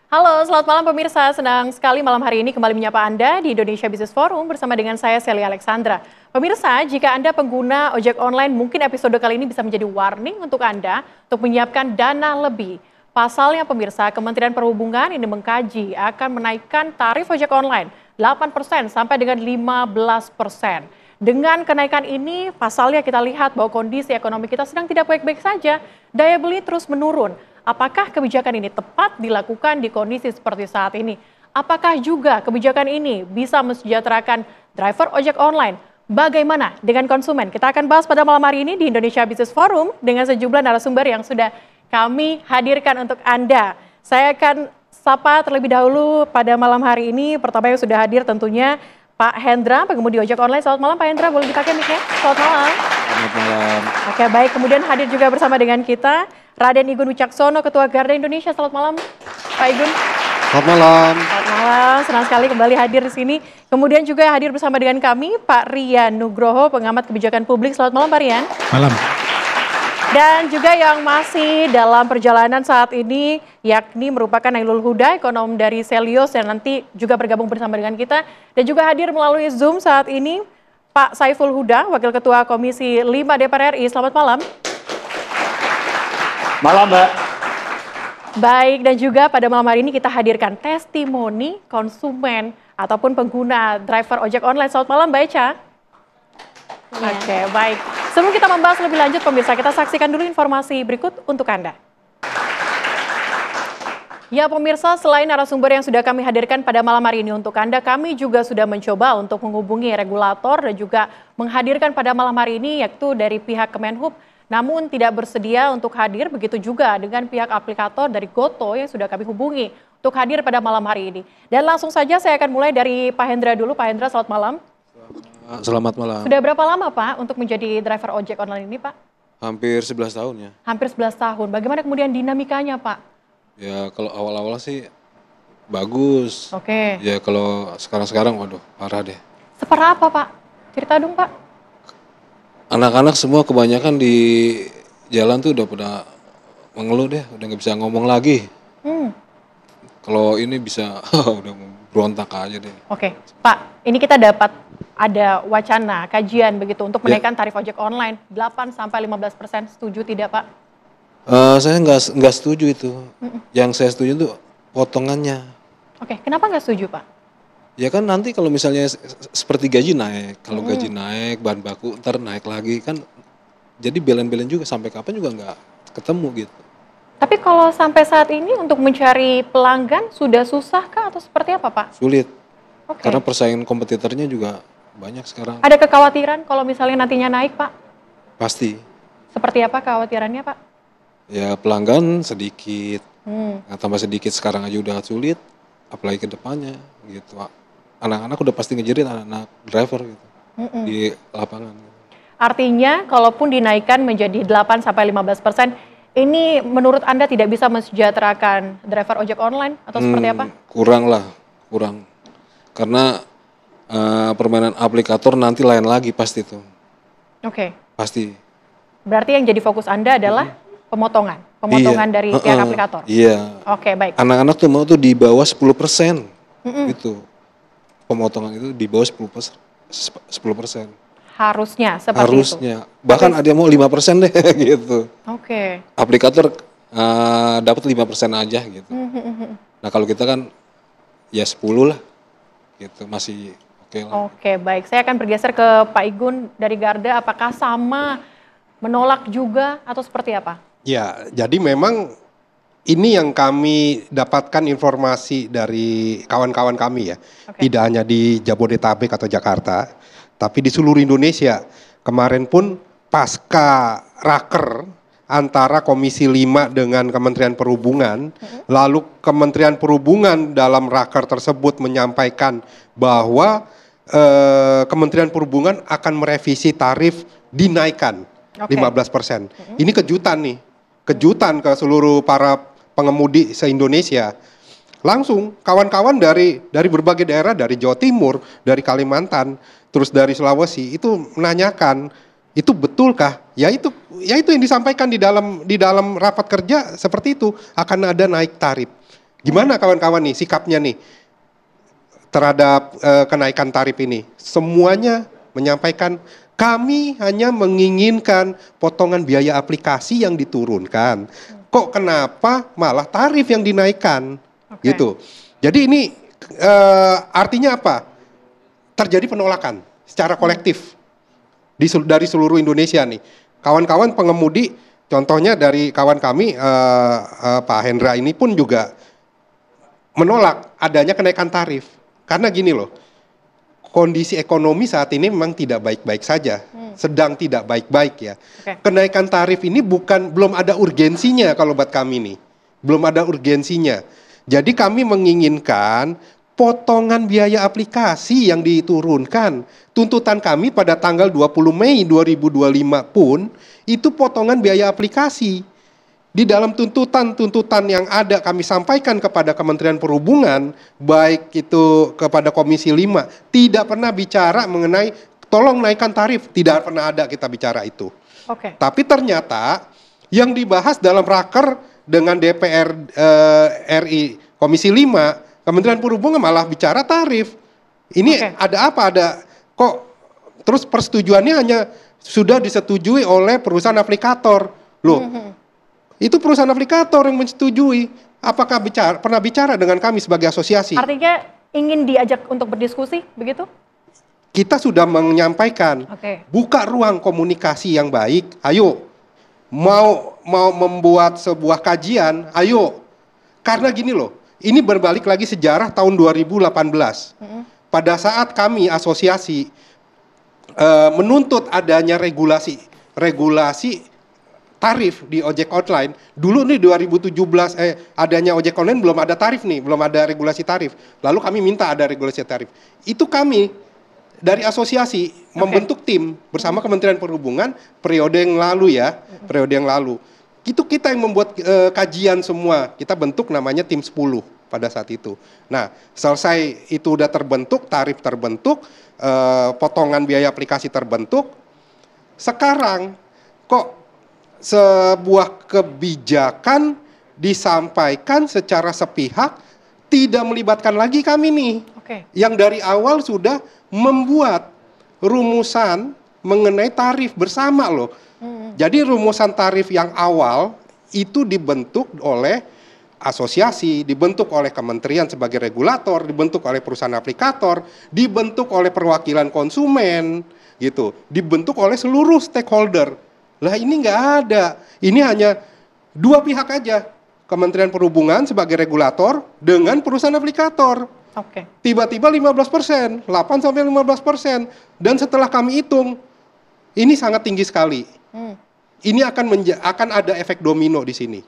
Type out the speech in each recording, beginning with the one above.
Halo, selamat malam pemirsa. Senang sekali malam hari ini kembali menyapa Anda di Indonesia Business Forum bersama dengan saya Celia Alexandra. Pemirsa, jika Anda pengguna ojek online, mungkin episode kali ini bisa menjadi warning untuk Anda untuk menyiapkan dana lebih. Pasalnya pemirsa, Kementerian Perhubungan ini mengkaji akan menaikkan tarif ojek online 8% sampai dengan 15%. Dengan kenaikan ini, pasalnya kita lihat bahwa kondisi ekonomi kita sedang tidak baik-baik saja, daya beli terus menurun. Apakah kebijakan ini tepat dilakukan di kondisi seperti saat ini? Apakah juga kebijakan ini bisa mensejahterakan driver ojek online? Bagaimana dengan konsumen? Kita akan bahas pada malam hari ini di Indonesia Business Forum dengan sejumlah narasumber yang sudah kami hadirkan untuk Anda. Saya akan sapa terlebih dahulu pada malam hari ini. Pertama yang sudah hadir tentunya Pak Hendra, pengemudi ojek online. Selamat malam Pak Hendra, boleh dipakai mic-nya? Selamat malam. Selamat malam. Oke, baik. Kemudian hadir juga bersama dengan kita Raden Igun Wicaksono, Ketua Garda Indonesia. Selamat malam, Pak Igun. Selamat malam. Selamat malam, senang sekali kembali hadir di sini. Kemudian juga hadir bersama dengan kami Pak Rian Nugroho, pengamat kebijakan publik. Selamat malam Pak Rian. Malam. Dan juga yang masih dalam perjalanan saat ini, yakni merupakan Nailul Huda, ekonom dari Selios, yang nanti juga bergabung bersama dengan kita. Dan juga hadir melalui Zoom saat ini, Pak Saiful Huda, Wakil Ketua Komisi 5 DPR RI. Selamat malam. Malam, Mbak. Baik, dan juga pada malam hari ini kita hadirkan testimoni konsumen ataupun pengguna driver ojek online. Selamat malam, Mbak Eca. Ya. Oke, baik. Sebelum kita membahas lebih lanjut, pemirsa, kita saksikan dulu informasi berikut untuk Anda. Ya pemirsa, selain narasumber yang sudah kami hadirkan pada malam hari ini untuk Anda, kami juga sudah mencoba untuk menghubungi regulator dan juga menghadirkan pada malam hari ini yaitu dari pihak Kemenhub. Namun tidak bersedia untuk hadir, begitu juga dengan pihak aplikator dari Goto yang sudah kami hubungi untuk hadir pada malam hari ini. Dan langsung saja saya akan mulai dari Pak Hendra dulu. Pak Hendra, selamat malam. Selamat malam. Sudah berapa lama Pak untuk menjadi driver ojek online ini Pak? Hampir 11 tahun ya. Hampir 11 tahun. Bagaimana kemudian dinamikanya Pak? Ya kalau awal-awal sih bagus. Oke. Ya kalau sekarang-sekarang waduh parah deh. Separah apa Pak? Cerita dong Pak. Anak-anak semua kebanyakan di jalan tuh udah pada mengeluh deh, udah nggak bisa ngomong lagi. Kalau ini bisa udah berontak aja deh. Oke, Pak, ini kita dapat ada wacana, kajian begitu untuk menaikkan tarif ojek online 8-15%. Setuju tidak Pak? Saya nggak setuju itu. Yang saya setuju tuh potongannya. Oke, kenapa nggak setuju Pak? Ya kan nanti kalau misalnya seperti gaji naik, kalau gaji naik, bahan baku ntar naik lagi kan, jadi belen-belen juga sampai kapan juga nggak ketemu gitu. Tapi kalau sampai saat ini untuk mencari pelanggan sudah susah kah atau seperti apa Pak? Sulit, Oke. karena persaingan kompetitornya juga banyak sekarang. Ada kekhawatiran kalau misalnya nantinya naik Pak? Pasti, Seperti apa kekhawatirannya Pak? ya pelanggan sedikit, nah, tambah sedikit sekarang aja udah sulit, apalagi ke depannya gitu. Anak-anak udah pasti ngejerit anak-anak driver gitu di lapangan. Artinya kalaupun dinaikkan menjadi 8-15%, ini menurut Anda tidak bisa mensejahterakan driver ojek online atau seperti apa? Kurang. Karena permainan aplikator nanti lain lagi pasti tuh. Oke. Pasti. Berarti yang jadi fokus Anda adalah pemotongan dari pihak aplikator? Iya. Oke, baik. Anak-anak tuh mau tuh di bawah 10%. Gitu. Pemotongan itu di bawah 10%. Harusnya seperti itu? Harusnya. Bahkan ada yang mau 5% deh gitu. Oke. Aplikator dapat 5% aja gitu. Nah kalau kita kan ya 10 lah. Gitu, masih oke lah. Oke, baik. Saya akan bergeser ke Pak Igun dari Garda. Apakah sama menolak juga atau seperti apa? Ya, jadi memang ini yang kami dapatkan informasi dari kawan-kawan kami ya. Oke. Tidak hanya di Jabodetabek atau Jakarta, tapi di seluruh Indonesia. Kemarin pun pasca raker antara Komisi 5 dengan Kementerian Perhubungan, lalu Kementerian Perhubungan dalam raker tersebut menyampaikan bahwa Kementerian Perhubungan akan merevisi tarif dinaikkan 15%. Ini kejutan nih, kejutan ke seluruh para pengemudi se-Indonesia. Langsung kawan-kawan dari berbagai daerah, dari Jawa Timur, dari Kalimantan, terus dari Sulawesi itu menanyakan, itu betulkah? Ya itu yang disampaikan di dalam rapat kerja seperti itu, akan ada naik tarif Gimana kawan-kawan nih sikapnya nih terhadap kenaikan tarif ini? Semuanya menyampaikan kami hanya menginginkan potongan biaya aplikasi yang diturunkan. Kok kenapa malah tarif yang dinaikkan? Gitu. Jadi ini artinya apa? Terjadi penolakan secara kolektif dari seluruh Indonesia nih. Kawan-kawan pengemudi, contohnya dari kawan kami Pak Hendra ini pun juga menolak adanya kenaikan tarif. Karena gini loh, kondisi ekonomi saat ini memang tidak baik-baik saja, sedang tidak baik-baik ya. Kenaikan tarif ini belum ada urgensinya kalau buat kami nih, belum ada urgensinya. Jadi kami menginginkan potongan biaya aplikasi yang diturunkan. Tuntutan kami pada tanggal 20 Mei 2025 pun itu potongan biaya aplikasi. Di dalam tuntutan yang ada kami sampaikan kepada Kementerian Perhubungan, baik itu kepada Komisi 5, tidak pernah bicara mengenai tolong naikkan tarif, tidak pernah ada kita bicara itu. Tapi ternyata yang dibahas dalam raker dengan DPR RI Komisi 5, Kementerian Perhubungan malah bicara tarif. Ini ada apa? Kok terus persetujuannya hanya sudah disetujui oleh perusahaan aplikator. Loh, itu perusahaan aplikator yang menyetujui. Apakah pernah bicara dengan kami sebagai asosiasi? Artinya ingin diajak untuk berdiskusi, begitu? Kita sudah menyampaikan, buka ruang komunikasi yang baik. Ayo, mau membuat sebuah kajian, ayo. Karena gini loh, ini berbalik lagi sejarah tahun 2018. Pada saat kami asosiasi menuntut adanya regulasi tarif di ojek online. Dulu nih 2017 adanya ojek online belum ada tarif nih, belum ada regulasi tarif. Lalu kami minta ada regulasi tarif. Itu kami dari asosiasi membentuk tim bersama Kementerian Perhubungan periode yang lalu ya, periode yang lalu. Itu kita yang membuat kajian semua. Kita bentuk namanya tim 10 pada saat itu. Nah, selesai itu udah terbentuk, tarif terbentuk, potongan biaya aplikasi terbentuk. Sekarang kok sebuah kebijakan disampaikan secara sepihak, tidak melibatkan lagi kami nih. Yang dari awal sudah membuat rumusan mengenai tarif bersama loh. Jadi rumusan tarif yang awal itu dibentuk oleh asosiasi, dibentuk oleh kementerian sebagai regulator, dibentuk oleh perusahaan aplikator, dibentuk oleh perwakilan konsumen, gitu, dibentuk oleh seluruh stakeholder. Lah ini nggak ada, ini hanya dua pihak aja, Kementerian Perhubungan sebagai regulator dengan perusahaan aplikator. Tiba-tiba 15%, 8-15%, dan setelah kami hitung, ini sangat tinggi sekali. Ini akan ada efek domino di sini.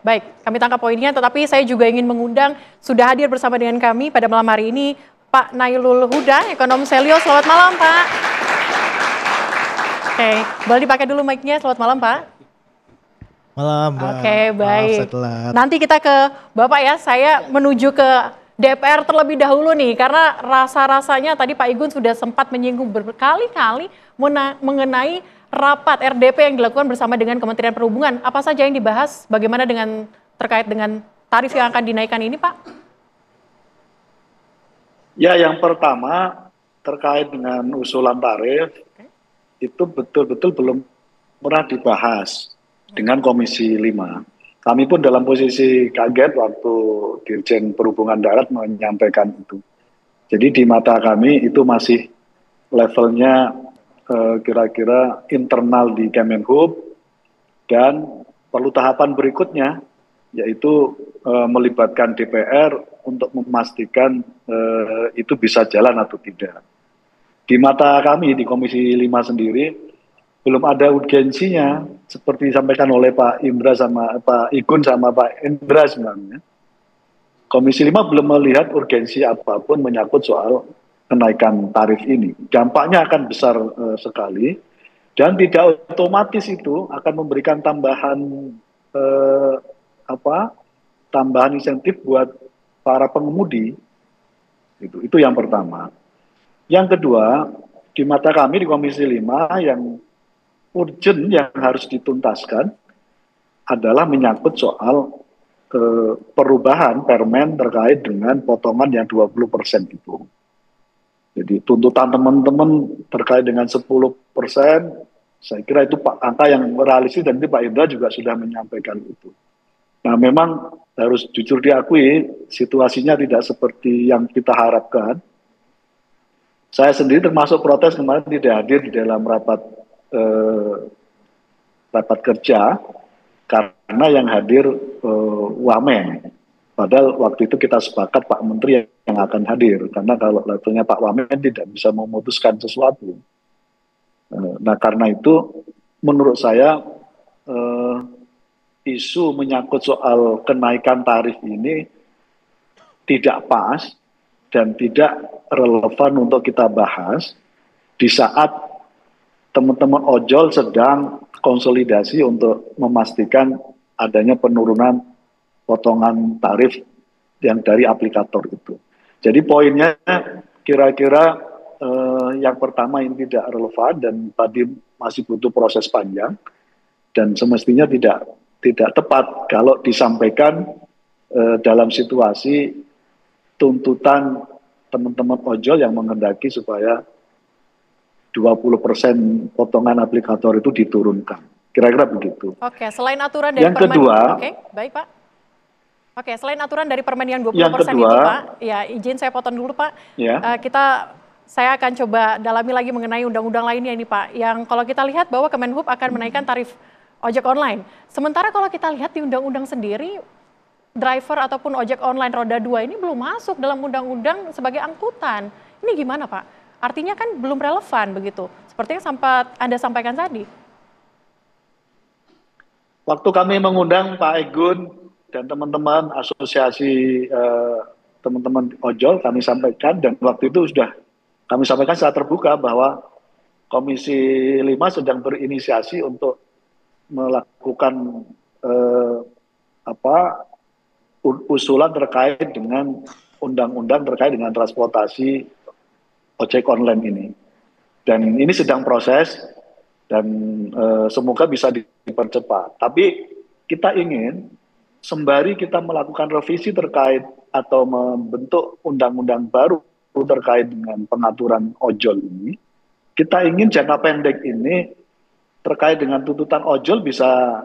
Baik, kami tangkap poinnya, tetapi saya juga ingin mengundang, sudah hadir bersama dengan kami pada malam hari ini, Pak Nailul Huda, ekonom Selyo. Selamat malam, Pak. Boleh dipakai dulu mic-nya. Selamat malam, Pak. Malam, Mbak. Baik. Nanti kita ke Bapak ya, saya menuju ke DPR terlebih dahulu nih, karena rasa-rasanya tadi Pak Igun sudah sempat menyinggung berkali-kali mengenai rapat RDP yang dilakukan bersama dengan Kementerian Perhubungan. Apa saja yang dibahas, bagaimana terkait dengan tarif yang akan dinaikkan ini, Pak? Ya, yang pertama terkait dengan usulan tarif, itu betul-betul belum pernah dibahas dengan Komisi 5. Kami pun dalam posisi kaget waktu Dirjen Perhubungan Darat menyampaikan itu. Jadi di mata kami itu masih levelnya kira-kira internal di Kemenhub, dan perlu tahapan berikutnya, yaitu melibatkan DPR untuk memastikan itu bisa jalan atau tidak. Di mata kami di Komisi 5 sendiri belum ada urgensinya seperti disampaikan oleh Pak Indra sama Pak Igun sama Pak Indra sebenarnya. Komisi 5 belum melihat urgensi apapun menyangkut soal kenaikan tarif ini. Dampaknya akan besar sekali, dan tidak otomatis itu akan memberikan tambahan tambahan insentif buat para pengemudi. Itu yang pertama. Yang kedua, di mata kami di Komisi 5 yang urgent yang harus dituntaskan adalah menyangkut soal perubahan permen terkait dengan potongan yang 20% itu. Jadi tuntutan teman-teman terkait dengan 10%, saya kira itu angka yang realistis dan itu Pak Indra juga sudah menyampaikan itu. Nah memang harus jujur diakui situasinya tidak seperti yang kita harapkan. Saya sendiri termasuk protes kemarin tidak hadir di dalam rapat kerja karena yang hadir Wamen. Padahal waktu itu kita sepakat Pak Menteri yang akan hadir karena kalau levelnya Pak Wamen tidak bisa memutuskan sesuatu. Nah karena itu menurut saya isu menyangkut soal kenaikan tarif ini tidak pas dan tidak relevan untuk kita bahas di saat teman-teman ojol sedang konsolidasi untuk memastikan adanya penurunan potongan tarif yang dari aplikator itu. Jadi poinnya kira-kira yang pertama ini tidak relevan dan tadi masih butuh proses panjang dan semestinya tidak tepat kalau disampaikan dalam situasi tuntutan teman-teman ojol yang menghendaki supaya 20% potongan aplikator itu diturunkan. Kira-kira begitu. Oke, selain aturan dari yang kedua, oke, baik Pak. Oke, selain aturan dari permen yang 20% itu Pak, ya izin saya potong dulu Pak. Ya. Saya akan coba dalami lagi mengenai undang-undang lainnya ini Pak. Yang kalau kita lihat bahwa Kemenhub akan menaikkan tarif ojek online. Sementara kalau kita lihat di undang-undang sendiri, driver ataupun ojek online roda 2 ini belum masuk dalam undang-undang sebagai angkutan. Ini gimana Pak? Artinya kan belum relevan begitu. Seperti yang sempat Anda sampaikan tadi. Waktu kami mengundang Pak Egun dan teman-teman asosiasi teman-teman ojol kami sampaikan dan waktu itu sudah kami sampaikan secara terbuka bahwa Komisi 5 sedang berinisiasi untuk melakukan usulan terkait dengan undang-undang terkait dengan transportasi ojek online ini. Dan ini sedang proses dan semoga bisa dipercepat. Tapi kita ingin sembari kita melakukan revisi terkait atau membentuk undang-undang baru terkait dengan pengaturan ojol ini, kita ingin jangka pendek ini terkait dengan tuntutan ojol bisa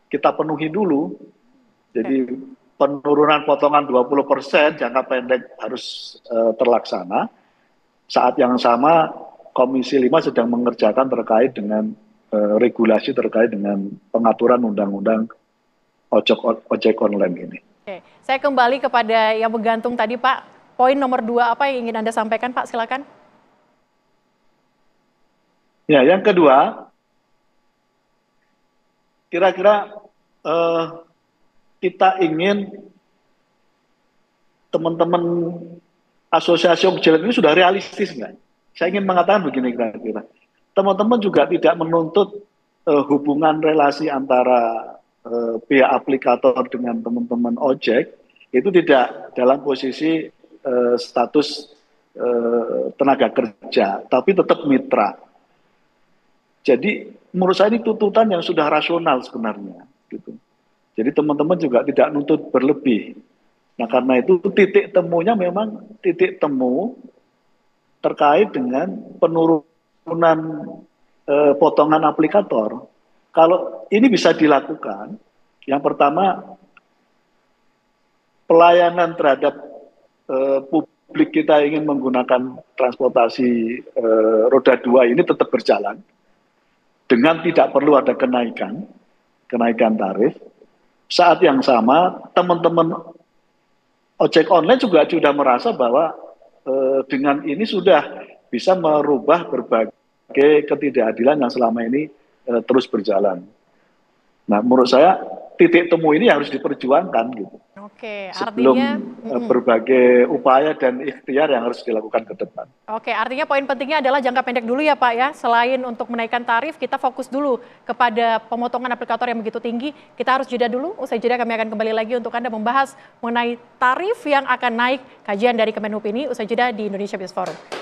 kita penuhi dulu. Jadi penurunan potongan 20% jangka pendek harus terlaksana. Saat yang sama Komisi 5 sedang mengerjakan terkait dengan regulasi terkait dengan pengaturan undang-undang ojek online ini. Oke, saya kembali kepada yang menggantung tadi Pak. Poin nomor 2 apa yang ingin Anda sampaikan Pak? Silakan. Ya, yang kedua, kira-kira kita ingin teman-teman asosiasi ojek ini sudah realistis nggak? Saya ingin mengatakan begini kira-kira. Teman-teman juga tidak menuntut hubungan relasi antara pihak aplikator dengan teman-teman ojek itu tidak dalam posisi status tenaga kerja, tapi tetap mitra. Jadi menurut saya ini tuntutan yang sudah rasional sebenarnya. Gitu. Jadi teman-teman juga tidak nuntut berlebih. Nah karena itu titik temunya memang titik temu terkait dengan penurunan potongan aplikator. Kalau ini bisa dilakukan, yang pertama pelayanan terhadap publik kita ingin menggunakan transportasi roda 2 ini tetap berjalan dengan tidak perlu ada kenaikan tarif. Saat yang sama teman-teman ojek online juga sudah merasa bahwa dengan ini sudah bisa merubah berbagai ketidakadilan yang selama ini terus berjalan. Nah, menurut saya titik temu ini harus diperjuangkan gitu. Oke, sebelum artinya berbagai upaya dan ikhtiar yang harus dilakukan ke depan. Oke, artinya poin pentingnya adalah jangka pendek dulu ya Pak ya. Selain untuk menaikkan tarif, kita fokus dulu kepada pemotongan aplikator yang begitu tinggi. Kita harus jeda dulu. Usai jeda kami akan kembali lagi untuk Anda membahas mengenai tarif yang akan naik. Kajian dari Kemenhub ini usai jeda di Indonesia Business Forum.